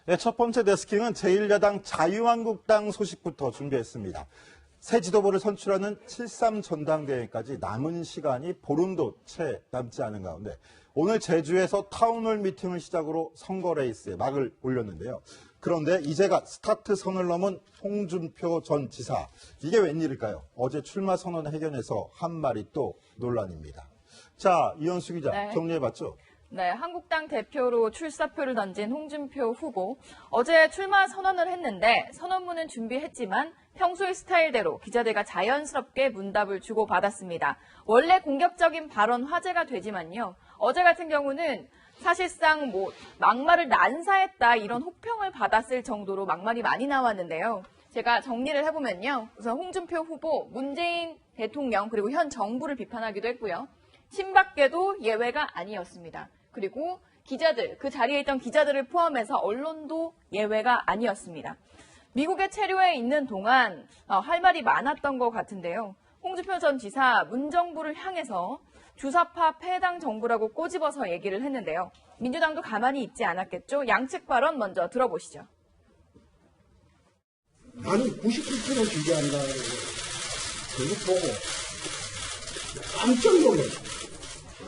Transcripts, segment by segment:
네, 첫 번째 데스킹은 제1야당 자유한국당 소식부터 준비했습니다. 새 지도부를 선출하는 7.3 전당대회까지 남은 시간이 보름도 채 남지 않은 가운데 오늘 제주에서 타운홀 미팅을 시작으로 선거 레이스에 막을 올렸는데요. 그런데 이제가 스타트 선을 넘은 홍준표 전 지사. 이게 웬일일까요? 어제 출마 선언 회견에서 한 말이 또 논란입니다. 자, 이현수 기자 정리해봤죠? 네, 한국당 대표로 출사표를 던진 홍준표 후보. 어제 출마 선언을 했는데 선언문은 준비했지만 평소의 스타일대로 기자들과 자연스럽게 문답을 주고받았습니다. 원래 공격적인 발언 화제가 되지만요. 어제 같은 경우는 사실상 막말을 난사했다 이런 혹평을 받았을 정도로 막말이 많이 나왔는데요. 제가 정리를 해보면요. 우선 홍준표 후보, 문재인 대통령 그리고 현 정부를 비판하기도 했고요. 친박계도 예외가 아니었습니다. 그리고 기자들, 그 자리에 있던 기자들을 포함해서 언론도 예외가 아니었습니다. 미국에 체류해 있는 동안 할 말이 많았던 것 같은데요. 홍준표 전 지사 문정부를 향해서 주사파 패당 정부라고 꼬집어서 얘기를 했는데요. 민주당도 가만히 있지 않았겠죠? 양측 발언 먼저 들어보시죠. 나는 99% 지지한다는 그거 보고 깜짝 놀랐어요.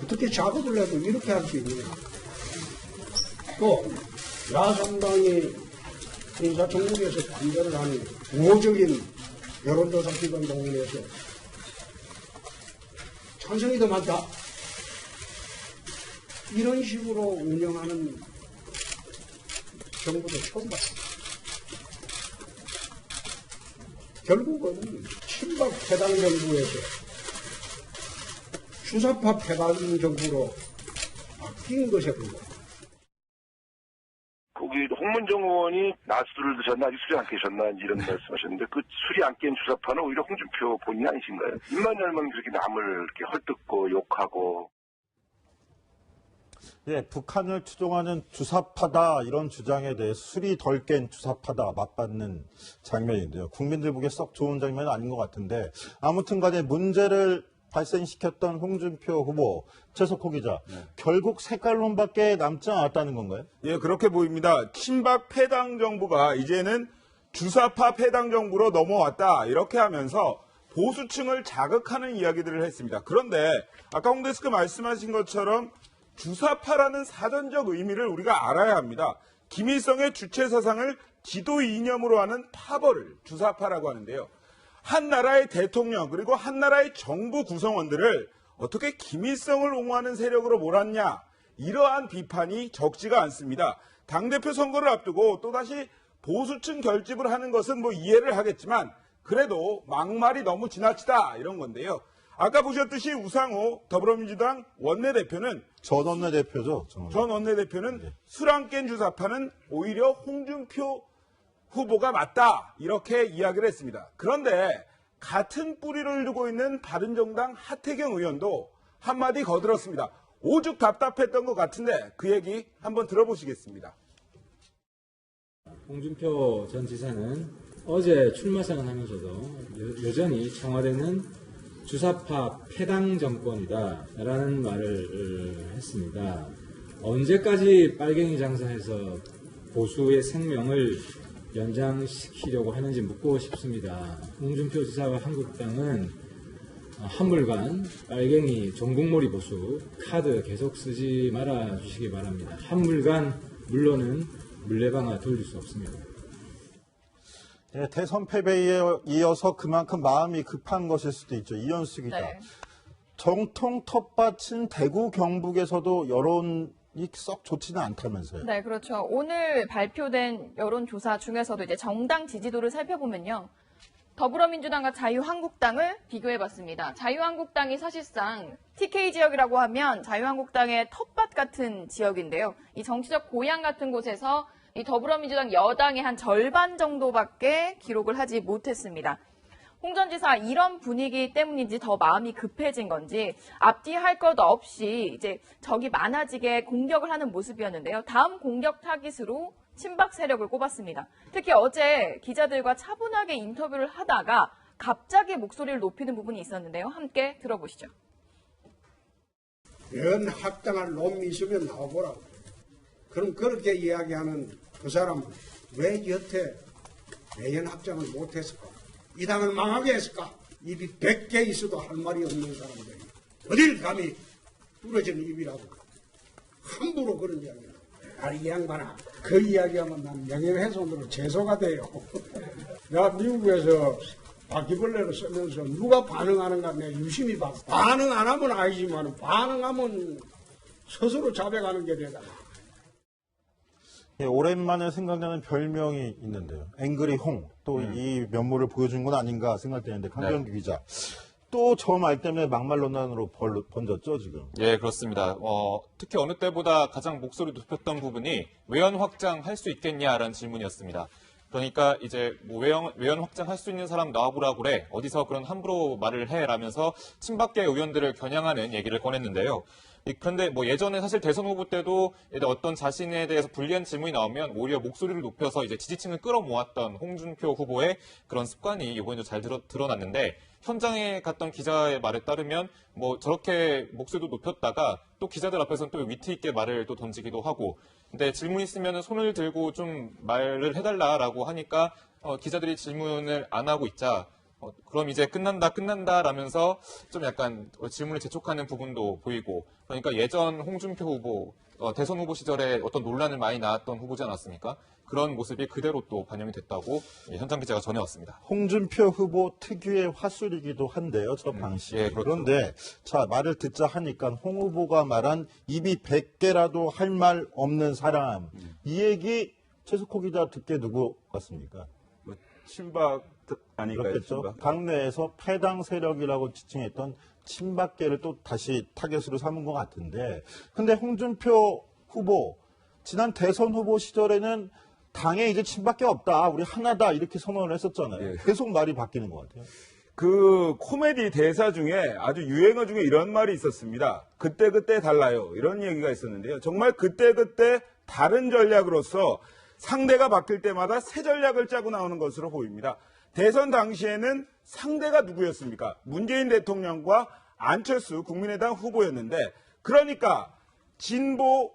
어떻게 작업을 해도 이렇게 할 수 있느냐. 또 야삼당이 인사청문회에서 반대를 하는 우호적인 여론조사 기관 동원해서 찬성이 더 많다. 이런 식으로 운영하는 정부도 처음 봤습니다. 결국은 친박 패당 정부에서 주사파 패당 정부로 바뀐 것에 불과합니다. 거기 홍문정 의원이 낮술을 드셨나 아직 술이 안 깨셨나 이런 말씀하셨는데 그 술이 안 깬 주사파는 오히려 홍준표 본인이 아니신가요? 입만 열면 그렇게 남을 이렇게 헐뜯고 욕하고. 예, 북한을 추종하는 주사파다 이런 주장에 대해 술이 덜 깬 주사파다 맞받는 장면인데요. 국민들 보기에 썩 좋은 장면은 아닌 것 같은데 아무튼 간에 문제를 발생시켰던 홍준표 후보, 최석호 기자, 결국 색깔론밖에 남지 않았다는 건가요? 예, 그렇게 보입니다. 친박 패당 정부가 이제는 주사파 패당 정부로 넘어왔다 이렇게 하면서 보수층을 자극하는 이야기들을 했습니다. 그런데 아까 홍 데스크 말씀하신 것처럼 주사파라는 사전적 의미를 우리가 알아야 합니다. 김일성의 주체 사상을 지도 이념으로 하는 파벌을 주사파라고 하는데요. 한 나라의 대통령 그리고 한 나라의 정부 구성원들을 어떻게 김일성을 옹호하는 세력으로 몰았냐 이러한 비판이 적지가 않습니다. 당대표 선거를 앞두고 또다시 보수층 결집을 하는 것은 이해를 하겠지만 그래도 막말이 너무 지나치다 이런 건데요. 아까 보셨듯이 우상호 더불어민주당 원내대표는 전 원내대표죠. 전 원내대표는 술 안 깬 주사파는 오히려 홍준표 후보가 맞다 이렇게 이야기를 했습니다. 그런데 같은 뿌리를 두고 있는 바른정당 하태경 의원도 한마디 거들었습니다. 오죽 답답했던 것 같은데 그 얘기 한번 들어보시겠습니다. 홍준표 전 지사는 어제 출마 선언하면서도 여전히 청와대는 주사파 패당 정권이다라는 말을 했습니다. 언제까지 빨갱이 장사해서 보수의 생명을 연장시키려고 하는지 묻고 싶습니다. 홍준표 지사와 한국당은 한물간 빨갱이 종북몰이 보수 카드 계속 쓰지 말아 주시기 바랍니다. 한물간 물론은 물레방아 돌릴 수 없습니다. 네, 대선 패배에 이어서 그만큼 마음이 급한 것일 수도 있죠. 이현수 기자. 네. 정통 텃밭인 대구 경북에서도 여론이 썩 좋지는 않다면서요. 네, 그렇죠. 오늘 발표된 여론조사 중에서도 이제 정당 지지도를 살펴보면요. 더불어민주당과 자유한국당을 비교해봤습니다. 자유한국당이 사실상 TK 지역이라고 하면 자유한국당의 텃밭 같은 지역인데요. 이 정치적 고향 같은 곳에서 이 더불어민주당 여당의 한 절반 정도밖에 기록을 하지 못했습니다. 홍 전 지사 이런 분위기 때문인지 더 마음이 급해진 건지 앞뒤 할 것 없이 이제 적이 많아지게 공격을 하는 모습이었는데요. 다음 공격 타깃으로 친박 세력을 꼽았습니다. 특히 어제 기자들과 차분하게 인터뷰를 하다가 갑자기 목소리를 높이는 부분이 있었는데요. 함께 들어보시죠. 연 합당할 놈이 있으면 나와보라고. 그럼 그렇게 이야기하는 그 사람은 왜 여태 내연 확장을 못했을까? 이 당을 망하게 했을까? 입이 100개 있어도 할 말이 없는 사람들이 어딜 감히 부러진 입이라고 함부로 그런 이야기를 아니 이 양반아 그 이야기하면 난 명예훼손으로 제소가 돼요. 내가 미국에서 바퀴벌레를 쓰면서 누가 반응하는가 내가 유심히 봤어. 반응 안 하면 아니지만 반응하면 스스로 자백하는 게 되잖아. 예, 오랜만에 생각나는 별명이 있는데요. 앵그리 홍. 또 이 면모를 보여준 건 아닌가 생각되는데 강병규 기자. 또 저 말 때문에 막말 논란으로 번졌죠, 지금. 예, 그렇습니다. 특히 어느 때보다 가장 목소리 높였던 부분이 외연 확장할 수 있겠냐라는 질문이었습니다. 그러니까 이제 뭐 외연 확장할 수 있는 사람 나와보라고 그래. 어디서 그런 함부로 말을 해. 라면서 친박계 의원들을 겨냥하는 얘기를 꺼냈는데요. 그런데 뭐 예전에 사실 대선 후보 때도 어떤 자신에 대해서 불리한 질문이 나오면 오히려 목소리를 높여서 이제 지지층을 끌어모았던 홍준표 후보의 그런 습관이 이번에도 잘 드러났는데 현장에 갔던 기자의 말에 따르면 뭐 저렇게 목소리도 높였다가 또 기자들 앞에서는 또 위트 있게 말을 또 던지기도 하고 근데 질문 있으면 손을 들고 좀 말을 해달라라고 하니까 기자들이 질문을 안 하고 있자 그럼 이제 끝난다 라면서 좀 약간 질문을 재촉하는 부분도 보이고 그러니까 예전 홍준표 후보 대선 후보 시절에 어떤 논란을 많이 낳았던 후보지 않았습니까? 그런 모습이 그대로 또 반영이 됐다고 현장 기자가 전해왔습니다. 홍준표 후보 특유의 화술이기도 한데요, 저 방식. 예, 그렇죠. 그런데 자 말을 듣자 하니까 홍 후보가 말한 입이 100개라도 할 말 없는 사람. 이 얘기 최석호 기자 듣게 누구 같습니까? 친박 아닐까요? 그렇겠죠. 친박? 당내에서 패당 세력이라고 지칭했던 친박계를 또 다시 타겟으로 삼은 것 같은데, 근데 홍준표 후보 지난 대선 후보 시절에는 당에 이제 친박계 없다, 우리 하나다 이렇게 선언을 했었잖아요. 예. 계속 말이 바뀌는 것 같아요. 그 코미디 대사 중에 아주 유행어 중에 이런 말이 있었습니다. 그때그때 달라요. 이런 얘기가 있었는데요. 정말 그때그때 다른 전략으로서 상대가 바뀔 때마다 새 전략을 짜고 나오는 것으로 보입니다. 대선 당시에는 상대가 누구였습니까? 문재인 대통령과 안철수 국민의당 후보였는데 그러니까 진보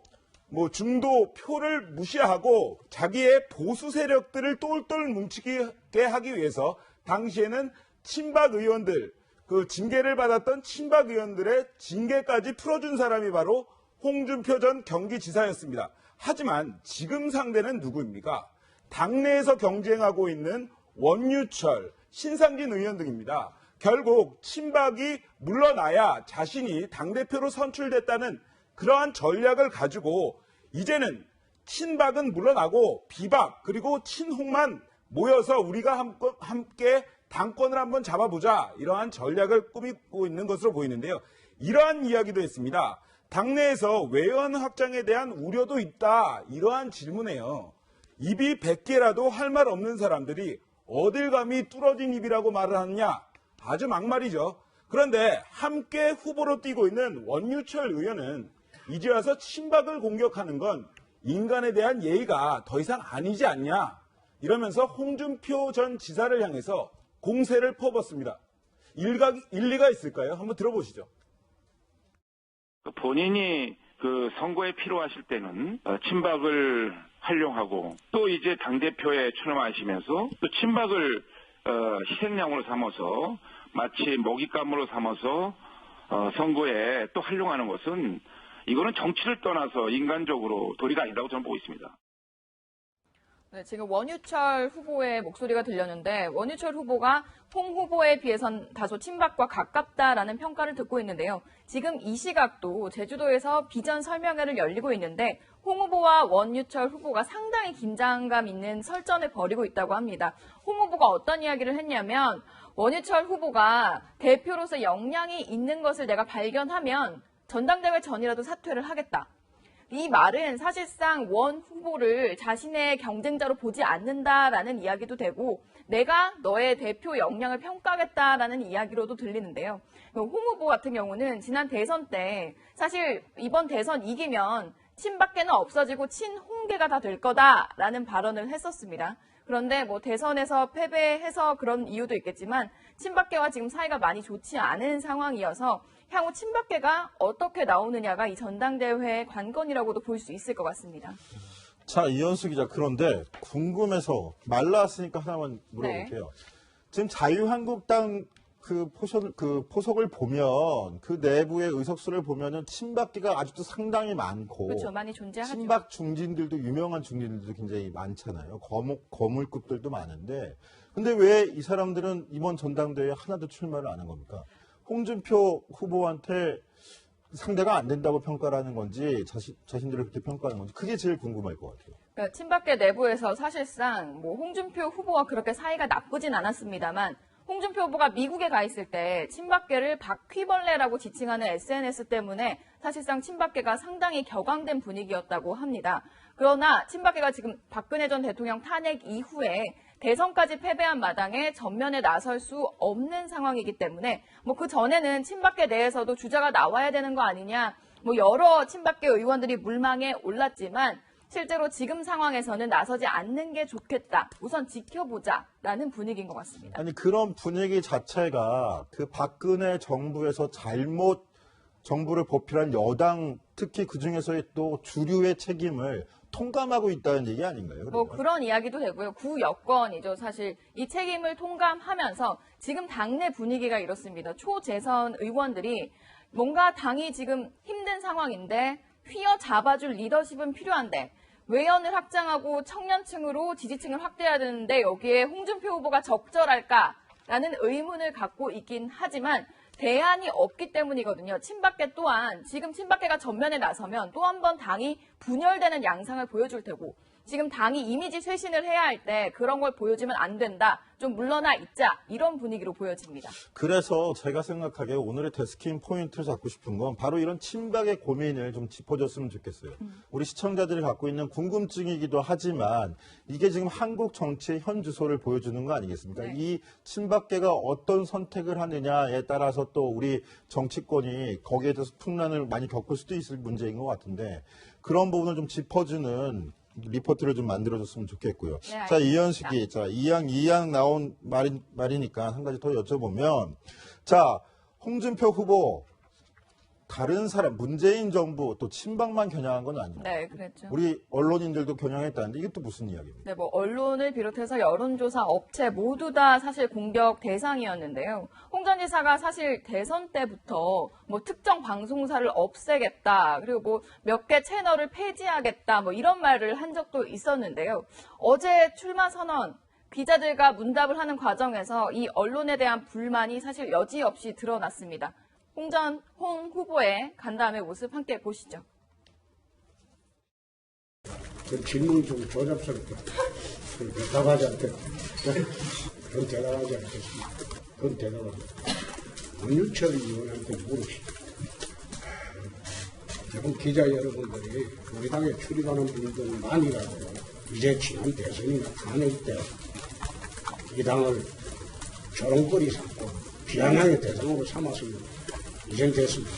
중도 표를 무시하고 자기의 보수 세력들을 똘똘 뭉치게 하기 위해서 당시에는 친박 의원들, 그 징계를 받았던 친박 의원들의 징계까지 풀어준 사람이 바로 홍준표 전 경기지사였습니다. 하지만 지금 상대는 누구입니까? 당내에서 경쟁하고 있는 원유철, 신상진 의원 등입니다. 결국 친박이 물러나야 자신이 당대표로 선출됐다는 그러한 전략을 가지고 이제는 친박은 물러나고 비박 그리고 친홍만 모여서 우리가 함께 당권을 한번 잡아보자 이러한 전략을 꾸미고 있는 것으로 보이는데요. 이러한 이야기도 했습니다. 당내에서 외연 확장에 대한 우려도 있다 이러한 질문에요. 입이 100개라도 할 말 없는 사람들이 어딜 감히 뚫어진 입이라고 말을 하느냐 아주 막말이죠. 그런데 함께 후보로 뛰고 있는 원유철 의원은 이제 와서 친박을 공격하는 건 인간에 대한 예의가 더 이상 아니지 않냐 이러면서 홍준표 전 지사를 향해서 공세를 퍼붓습니다. 일리가 있을까요? 한번 들어보시죠. 본인이 그 선거에 필요하실 때는 친박을 활용하고 또 이제 당대표에 출마하시면서 또 친박을 희생양으로 삼아서 마치 먹잇감으로 삼아서 선거에 또 활용하는 것은 이거는 정치를 떠나서 인간적으로 도리가 아니라고 저는 보고 있습니다. 네, 지금 원유철 후보의 목소리가 들렸는데 원유철 후보가 홍 후보에 비해선 다소 친박과 가깝다라는 평가를 듣고 있는데요. 지금 이 시각도 제주도에서 비전 설명회를 열리고 있는데 홍 후보와 원유철 후보가 상당히 긴장감 있는 설전을 벌이고 있다고 합니다. 홍 후보가 어떤 이야기를 했냐면 원유철 후보가 대표로서 역량이 있는 것을 내가 발견하면 전당대회 전이라도 사퇴를 하겠다. 이 말은 사실상 원 후보를 자신의 경쟁자로 보지 않는다라는 이야기도 되고 내가 너의 대표 역량을 평가하겠다라는 이야기로도 들리는데요. 홍 후보 같은 경우는 지난 대선 때 사실 이번 대선 이기면 친박계는 없어지고 친홍계가 다 될 거다라는 발언을 했었습니다. 그런데 뭐 대선에서 패배해서 그런 이유도 있겠지만 친박계와 지금 사이가 많이 좋지 않은 상황이어서 향후 친박계가 어떻게 나오느냐가 이 전당대회의 관건이라고도 볼 수 있을 것 같습니다. 자, 이현수 기자, 그런데 궁금해서 말 나왔으니까 하나만 물어볼게요. 지금 자유한국당 그 포석을 보면 그 내부의 의석수를 보면은 친박계가 아직도 상당히 많고, 그렇죠. 많이 존재하죠. 친박 중진들도 유명한 중진들도 굉장히 많잖아요. 거물급들도 많은데, 근데 왜 이 사람들은 이번 전당대회에 하나도 출마를 안 한 겁니까? 홍준표 후보한테 상대가 안 된다고 평가를 하는 건지 자신들을 그렇게 평가하는 건지 그게 제일 궁금할 것 같아요. 그러니까 친박계 내부에서 사실상 뭐 홍준표 후보와 그렇게 사이가 나쁘진 않았습니다만 홍준표 후보가 미국에 가 있을 때 친박계를 바퀴벌레라고 지칭하는 SNS 때문에 사실상 친박계가 상당히 격앙된 분위기였다고 합니다. 그러나 친박계가 지금 박근혜 전 대통령 탄핵 이후에 대선까지 패배한 마당에 전면에 나설 수 없는 상황이기 때문에 뭐 그 전에는 친박계 내에서도 주자가 나와야 되는 거 아니냐, 뭐 여러 친박계 의원들이 물망에 올랐지만 실제로 지금 상황에서는 나서지 않는 게 좋겠다. 우선 지켜보자라는 분위기인 것 같습니다. 아니, 그런 분위기 자체가 그 박근혜 정부에서 잘못 정부를 보필한 여당, 특히 그중에서의 또 주류의 책임을 통감하고 있다는 얘기 아닌가요? 뭐 그러면? 그런 이야기도 되고요. 구여권이죠. 사실 이 책임을 통감하면서 지금 당내 분위기가 이렇습니다. 초재선 의원들이 뭔가 당이 지금 힘든 상황인데 휘어잡아줄 리더십은 필요한데 외연을 확장하고 청년층으로 지지층을 확대해야 되는데 여기에 홍준표 후보가 적절할까라는 의문을 갖고 있긴 하지만 대안이 없기 때문이거든요. 친박계 또한 지금 친박계가 전면에 나서면 또 한 번 당이 분열되는 양상을 보여줄 테고 지금 당이 이미지 쇄신을 해야 할 때 그런 걸 보여주면 안 된다. 좀 물러나 있자. 이런 분위기로 보여집니다. 그래서 제가 생각하기에 오늘의 데스킹 포인트를 잡고 싶은 건 바로 이런 친박의 고민을 좀 짚어줬으면 좋겠어요. 우리 시청자들이 갖고 있는 궁금증이기도 하지만 이게 지금 한국 정치의 현 주소를 보여주는 거 아니겠습니까? 네. 이 친박계가 어떤 선택을 하느냐에 따라서 또 우리 정치권이 거기에 대해서 풍란을 많이 겪을 수도 있을 문제인 것 같은데 그런 부분을 좀 짚어주는 리포트를 좀 만들어줬으면 좋겠고요. 네, 자, 알겠습니다. 이현숙이, 자, 이양 나온 말이니까 한 가지 더 여쭤보면, 자, 홍준표 후보, 다른 사람, 문재인 정부, 또 친박만 겨냥한 건 아니에요. 네, 그랬죠. 우리 언론인들도 겨냥했다는데 이게 또 무슨 이야기입니까? 네, 뭐 언론을 비롯해서 여론조사 업체 모두 다 사실 공격 대상이었는데요. 홍 전 지사가 사실 대선 때부터 뭐 특정 방송사를 없애겠다, 그리고 뭐 몇 개 채널을 폐지하겠다, 뭐 이런 말을 한 적도 있었는데요. 어제 출마 선언, 기자들과 문답을 하는 과정에서 이 언론에 대한 불만이 사실 여지없이 드러났습니다. 홍 후보의 간담회 모습 함께 보시죠. 그 질문 좀 조잡스럽게 대답하지 않겠다. 그건 대답하지 않겠습니다. 그건 대답하지 않겠습니다. 원유철 의원한테 물으시죠. 지금 기자 여러분들이 우리 당에 출입하는 분들만이라도 이제 지난 대선이 나타날 때 이 당을 조롱거리 삼고 비아냥의 대상으로 삼았으면 이젠 됐습니다.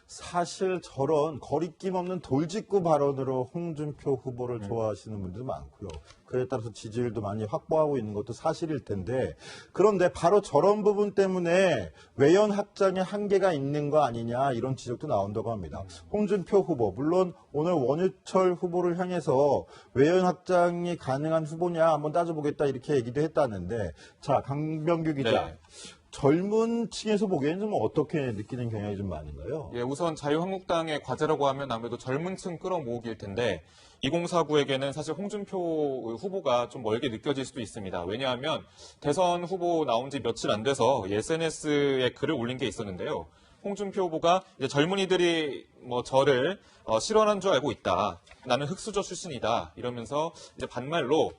사실 저런 거리낌 없는 돌직구 발언으로 홍준표 후보를 좋아하시는 분들도 많고요. 그에 따라서 지지율도 많이 확보하고 있는 것도 사실일 텐데 그런데 바로 저런 부분 때문에 외연 확장에 한계가 있는 거 아니냐 이런 지적도 나온다고 합니다. 홍준표 후보 물론 오늘 원유철 후보를 향해서 외연 확장이 가능한 후보냐 한번 따져보겠다 이렇게 얘기도 했다는데 자 강병규 기자 네. 젊은 층에서 보기에는 좀 어떻게 느끼는 경향이 좀 많은가요? 예, 우선 자유한국당의 과제라고 하면 아무래도 젊은 층 끌어모으기일 텐데 2049에게는 사실 홍준표 후보가 좀 멀게 느껴질 수도 있습니다. 왜냐하면 대선 후보 나온 지 며칠 안 돼서 SNS에 글을 올린 게 있었는데요. 홍준표 후보가 이제 젊은이들이 뭐 저를 실언한 줄 알고 있다. 나는 흑수저 출신이다. 이러면서 이제 반말로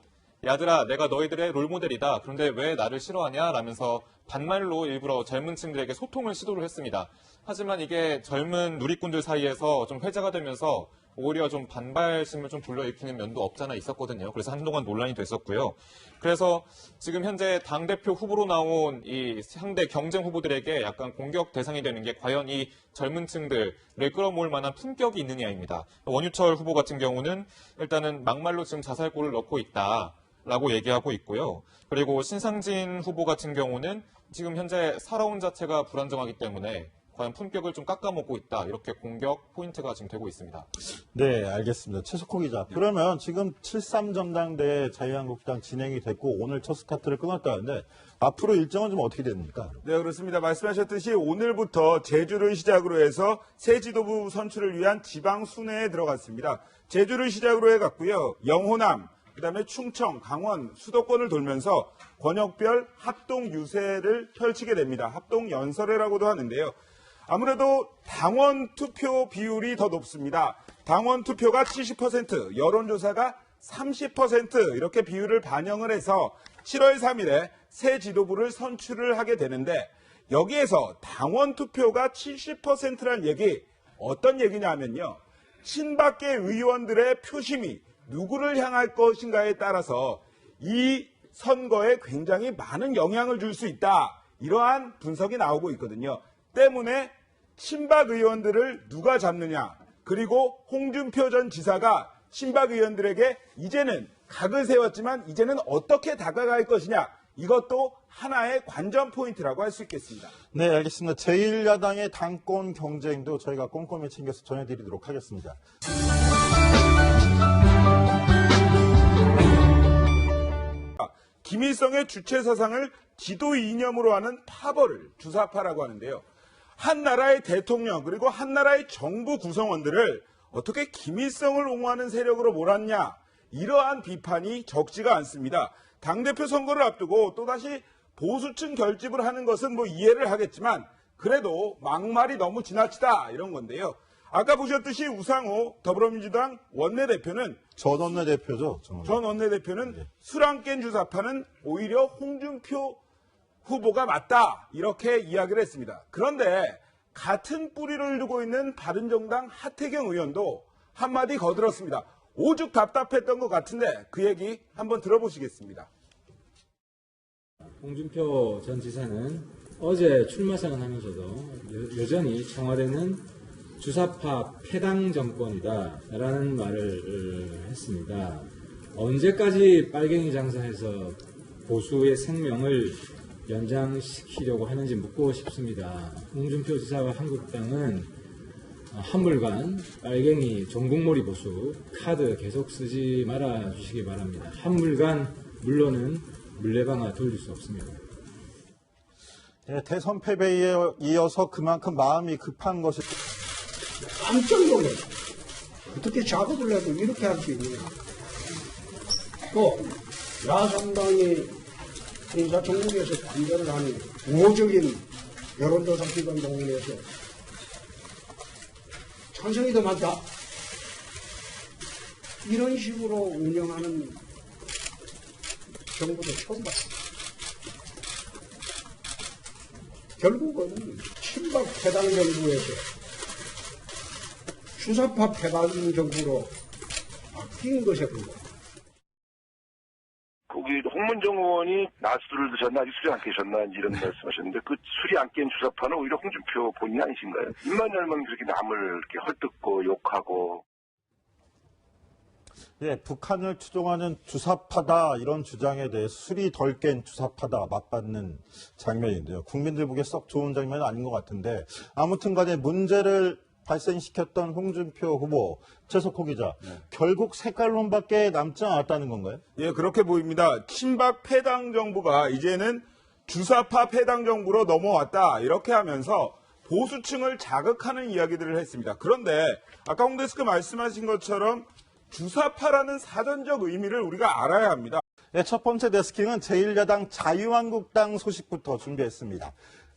야들아, 내가 너희들의 롤모델이다. 그런데 왜 나를 싫어하냐? 라면서 반말로 일부러 젊은 층들에게 소통을 시도를 했습니다. 하지만 이게 젊은 누리꾼들 사이에서 좀 회자가 되면서 오히려 좀 반발심을 좀 불러일으키는 면도 없잖아 있었거든요. 그래서 한동안 논란이 됐었고요. 그래서 지금 현재 당대표 후보로 나온 이 상대 경쟁 후보들에게 약간 공격 대상이 되는 게 과연 이 젊은 층들을 끌어모을 만한 품격이 있느냐입니다. 원유철 후보 같은 경우는 일단은 막말로 지금 자살골을 넣고 있다. 라고 얘기하고 있고요. 그리고 신상진 후보 같은 경우는 지금 현재 살아온 자체가 불안정하기 때문에 과연 품격을 좀 깎아먹고 있다. 이렇게 공격 포인트가 지금 되고 있습니다. 네, 알겠습니다. 최석호 기자. 그러면 지금 7.3 전당대회 자유한국당 진행이 됐고 오늘 첫 스타트를 끊었다는데 앞으로 일정은 좀 어떻게 됩니까? 네, 그렇습니다. 말씀하셨듯이 오늘부터 제주를 시작으로 해서 새 지도부 선출을 위한 지방 순회에 들어갔습니다. 제주를 시작으로 해갔고요. 영호남, 그다음에 충청, 강원, 수도권을 돌면서 권역별 합동 유세를 펼치게 됩니다. 합동 연설회라고도 하는데요. 아무래도 당원 투표 비율이 더 높습니다. 당원 투표가 70%, 여론조사가 30% 이렇게 비율을 반영을 해서 7월 3일에 새 지도부를 선출을 하게 되는데 여기에서 당원 투표가 70%란 얘기 어떤 얘기냐 하면요. 친박계 의원들의 표심이 누구를 향할 것인가에 따라서 이 선거에 굉장히 많은 영향을 줄 수 있다. 이러한 분석이 나오고 있거든요. 때문에 친박 의원들을 누가 잡느냐. 그리고 홍준표 전 지사가 친박 의원들에게 이제는 각을 세웠지만 이제는 어떻게 다가갈 것이냐. 이것도 하나의 관전 포인트라고 할 수 있겠습니다. 네, 알겠습니다. 제1야당의 당권 경쟁도 저희가 꼼꼼히 챙겨서 전해드리도록 하겠습니다. 김일성의 주체 사상을 지도 이념으로 하는 파벌을 주사파라고 하는데요. 한 나라의 대통령 그리고 한 나라의 정부 구성원들을 어떻게 김일성을 옹호하는 세력으로 몰았냐. 이러한 비판이 적지가 않습니다. 당대표 선거를 앞두고 또다시 보수층 결집을 하는 것은 뭐 이해를 하겠지만 그래도 막말이 너무 지나치다 이런 건데요. 아까 보셨듯이 우상호 더불어민주당 원내대표는 전 원내대표죠. 전 원내대표는 술 안 깬 주사파는 오히려 홍준표 후보가 맞다 이렇게 이야기를 했습니다. 그런데 같은 뿌리를 두고 있는 바른정당 하태경 의원도 한마디 거들었습니다. 오죽 답답했던 것 같은데 그 얘기 한번 들어보시겠습니다. 홍준표 전 지사는 어제 출마 선언하면서도 여전히 청와대는 주사파 패당 정권이다라는 말을 했습니다. 언제까지 빨갱이 장사해서 보수의 생명을 연장시키려고 하는지 묻고 싶습니다. 홍준표 지사와 한국당은 한물간 빨갱이 종북몰이 보수 카드 계속 쓰지 말아 주시기 바랍니다. 한물간 물론은 물레방아 돌릴 수 없습니다. 네, 대선 패배에 이어서 그만큼 마음이 급한 것이 깜짝 놀랐어요. 어떻게 작업을 해도 이렇게 할 수 있느냐. 또 야삼당이 인사청문회에서 반대를 하는 우호적인 여론조사 기관 동원해서 찬성이 더 많다. 이런 식으로 운영하는 정부도 처음 봤습니다. 결국은 친박 패당 정부에서 주사파 패당 정부로 바뀐 것에 불과합니다. 거기 홍문정 의원이 낮술을 드셨나 아직 술이 안 깨셨나 이런 말씀하셨는데 그 술이 안 깬 주사파는 오히려 홍준표 본인 아니신가요? 입만 열면 그렇게 남을 이렇게 헐뜯고 욕하고. 예, 북한을 추종하는 주사파다 이런 주장에 대해 술이 덜 깬 주사파다 맞받는 장면인데요. 국민들 보기에 썩 좋은 장면은 아닌 것 같은데 아무튼 간에 문제를 발생시켰던 홍준표 후보, 최석호 기자, 결국 색깔론밖에 남지 않았다는 건가요? 예, 그렇게 보입니다. 친박 패당 정부가 이제는 주사파 패당 정부로 넘어왔다 이렇게 하면서 보수층을 자극하는 이야기들을 했습니다. 그런데 아까 홍 데스크 말씀하신 것처럼 주사파라는 사전적 의미를 우리가 알아야 합니다. 네, 첫 번째 데스킹은 제1야당 자유한국당 소식부터 준비했습니다.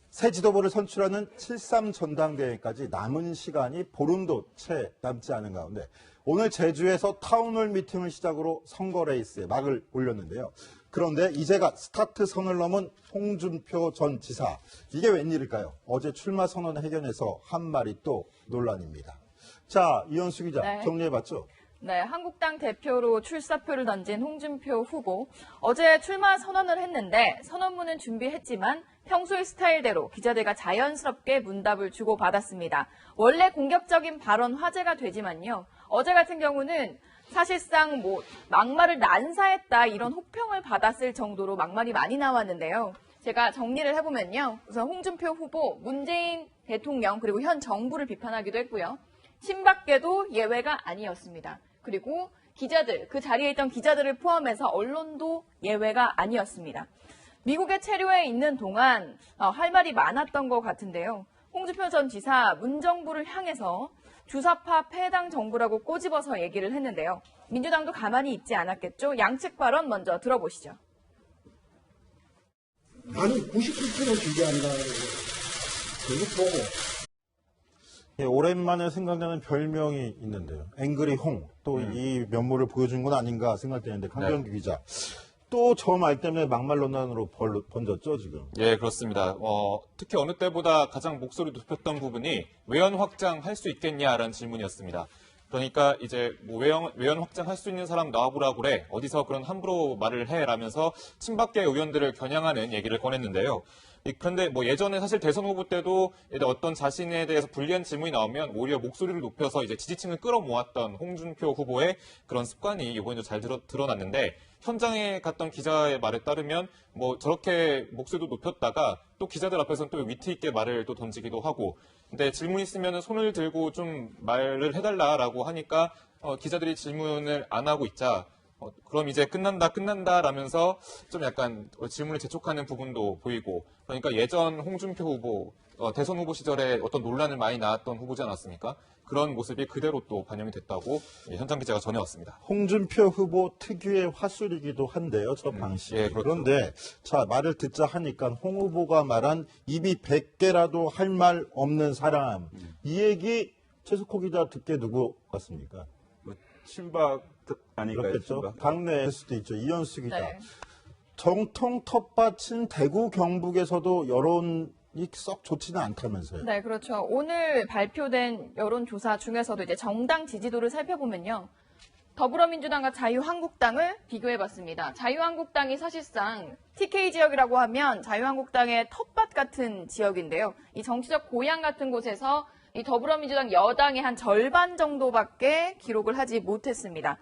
새 지도부를 선출하는 7.3 전당대회까지 남은 시간이 보름도 채 남지 않은 가운데 오늘 제주에서 타운홀 미팅을 시작으로 선거 레이스에 막을 올렸는데요. 그런데 이제가 스타트 선을 넘은 홍준표 전 지사. 이게 웬일일까요? 어제 출마 선언 회견에서 한 말이 또 논란입니다. 자, 이현수 기자 네. 정리해봤죠? 네, 한국당 대표로 출사표를 던진 홍준표 후보. 어제 출마 선언을 했는데 선언문은 준비했지만 평소의 스타일대로 기자들과 자연스럽게 문답을 주고받았습니다. 원래 공격적인 발언 화제가 되지만요. 어제 같은 경우는 사실상 막말을 난사했다 이런 혹평을 받았을 정도로 막말이 많이 나왔는데요. 제가 정리를 해보면요. 우선 홍준표 후보 문재인 대통령 그리고 현 정부를 비판하기도 했고요. 친박계도 예외가 아니었습니다. 그리고 기자들, 그 자리에 있던 기자들을 포함해서 언론도 예외가 아니었습니다. 미국에 체류해 있는 동안 할 말이 많았던 것 같은데요. 홍준표 전 지사 문정부를 향해서 주사파 패당 정부라고 꼬집어서 얘기를 했는데요. 민주당도 가만히 있지 않았겠죠? 양측 발언 먼저 들어보시죠. 나는 99% 지지한다. 그거 보고. 예, 오랜만에 생각나는 별명이 있는데요. 앵그리 홍. 또 이 면모를 보여준 건 아닌가 생각되는데 강병규 기자. 또 저 말 때문에 막말 논란으로 번졌죠, 지금. 예, 그렇습니다. 특히 어느 때보다 가장 목소리 높였던 부분이 외연 확장할 수 있겠냐라는 질문이었습니다. 그러니까 이제 뭐 외연 확장할 수 있는 사람 나와보라고 그래. 어디서 그런 함부로 말을 해라면서 친박계 의원들을 겨냥하는 얘기를 꺼냈는데요. 그런데 뭐 예전에 사실 대선 후보 때도 어떤 자신에 대해서 불리한 질문이 나오면 오히려 목소리를 높여서 이제 지지층을 끌어모았던 홍준표 후보의 그런 습관이 이번에도 잘 드러났는데 현장에 갔던 기자의 말에 따르면 뭐 저렇게 목소리도 높였다가 또 기자들 앞에서는 또 위트 있게 말을 또 던지기도 하고 근데 질문 있으면 손을 들고 좀 말을 해달라라고 하니까 기자들이 질문을 안 하고 있자 그럼 이제 끝난다 라면서 좀 약간 질문을 재촉하는 부분도 보이고 그러니까 예전 홍준표 후보 대선 후보 시절에 어떤 논란을 많이 낳았던 후보지 않았습니까? 그런 모습이 그대로 또 반영이 됐다고 현장 기자가 전해왔습니다. 홍준표 후보 특유의 화술이기도 한데요, 저 방식. 예, 그렇죠. 그런데 자 말을 듣자 하니까 홍 후보가 말한 입이 100개라도 할 말 없는 사람. 이 얘기 최석호 기자 듣게 누구 같습니까? 친박 아닐까요? 그렇겠죠. 친박? 당내일 수도 있죠. 이현수 기자. 네. 정통 텃밭인 대구 경북에서도 여론이 썩 좋지는 않다면서요. 네, 그렇죠. 오늘 발표된 여론조사 중에서도 이제 정당 지지도를 살펴보면요. 더불어민주당과 자유한국당을 비교해봤습니다. 자유한국당이 사실상 TK 지역이라고 하면 자유한국당의 텃밭 같은 지역인데요. 이 정치적 고향 같은 곳에서 이 더불어민주당 여당의 한 절반 정도밖에 기록을 하지 못했습니다.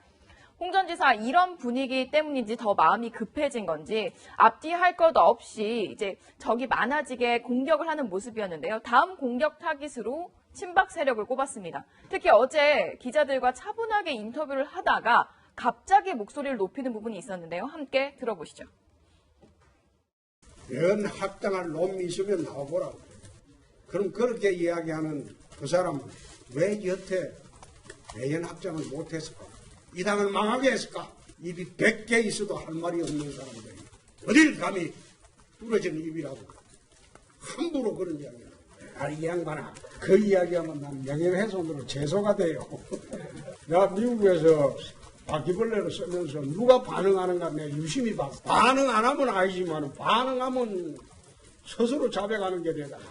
홍 전 지사 이런 분위기 때문인지 더 마음이 급해진 건지 앞뒤 할 것 없이 이제 적이 많아지게 공격을 하는 모습이었는데요. 다음 공격 타깃으로 친박 세력을 꼽았습니다. 특히 어제 기자들과 차분하게 인터뷰를 하다가 갑자기 목소리를 높이는 부분이 있었는데요. 함께 들어보시죠. 연 확장할 놈이 있으면 나와보라고. 그럼 그렇게 이야기하는 그 사람은 왜 여태 내연 확장을 못했을까? 이 당을 망하게 했을까? 입이 100개 있어도 할 말이 없는 사람들이 어딜 감히 부러진 입이라고 함부로 그런 이야기를 아니 이 양반아 그 이야기하면 난 명예훼손으로 제소가 돼요. 내가 미국에서 바퀴벌레를 쓰면서 누가 반응하는가 내가 유심히 봤어. 반응 안 하면 아니지만 반응하면 스스로 자백하는 게 되잖아.